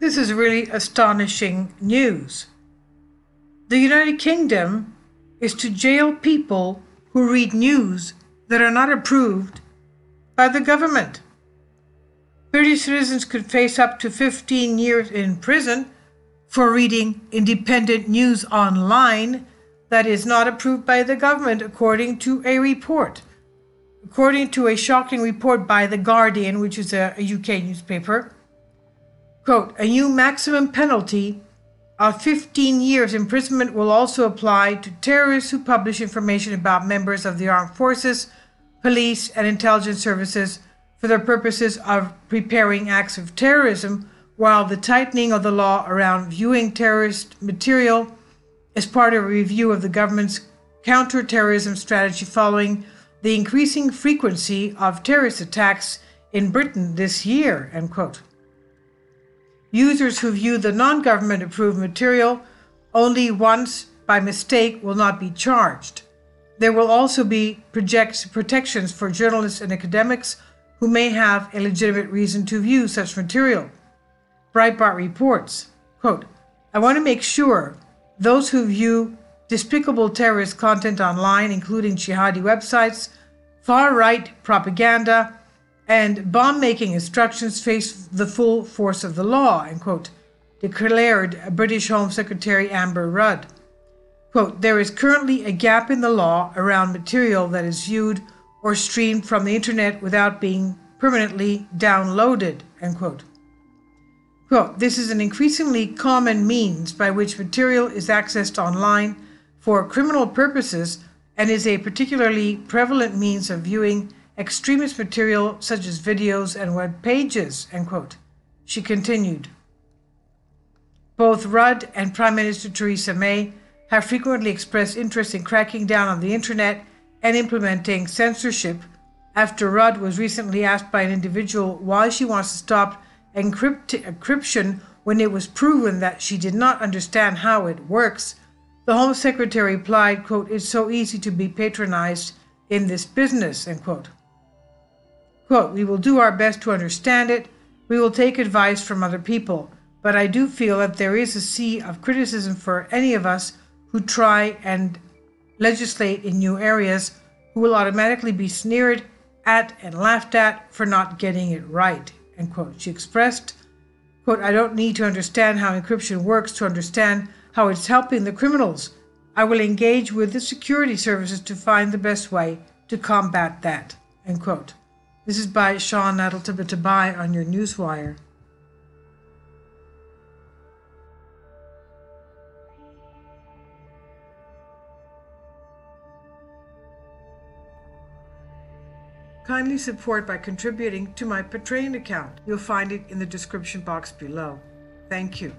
This is really astonishing news. The United Kingdom is to jail people who read news that are not approved by the government. British citizens could face up to 15 years in prison for reading independent news online that is not approved by the government, according to a report. According to a shocking report by The Guardian, which is a UK newspaper, quote, a new maximum penalty of 15 years imprisonment will also apply to terrorists who publish information about members of the armed forces, police, and intelligence services for the purposes of preparing acts of terrorism, while the tightening of the law around viewing terrorist material is part of a review of the government's counter-terrorism strategy following the increasing frequency of terrorist attacks in Britain this year, end quote. Users who view the non-government approved material only once by mistake will not be charged. There will also be protections for journalists and academics who may have a legitimate reason to view such material. Breitbart reports, quote, I want to make sure those who view despicable terrorist content online, including jihadi websites, far-right propaganda, and bomb-making instructions, face the full force of the law, end quote, declared British Home Secretary Amber Rudd. Quote, there is currently a gap in the law around material that is viewed or streamed from the internet without being permanently downloaded, end quote. Quote, this is an increasingly common means by which material is accessed online for criminal purposes and is a particularly prevalent means of viewing extremist material such as videos and web pages, end quote. She continued, both Rudd and Prime Minister Theresa May have frequently expressed interest in cracking down on the internet and implementing censorship after Rudd was recently asked by an individual why she wants to stop encryption when it was proven that she did not understand how it works. The Home Secretary replied, quote, it's so easy to be patronized in this business, end quote. Quote, we will do our best to understand it. We will take advice from other people. But I do feel that there is a sea of criticism for any of us who try and legislate in new areas, who will automatically be sneered at and laughed at for not getting it right, end quote. She expressed, quote, I don't need to understand how encryption works to understand how it's helping the criminals. I will engage with the security services to find the best way to combat that, end quote. This is by Sean Natal-Tabatabai on your Newswire. Kindly support by contributing to my Patreon account. You'll find it in the description box below. Thank you.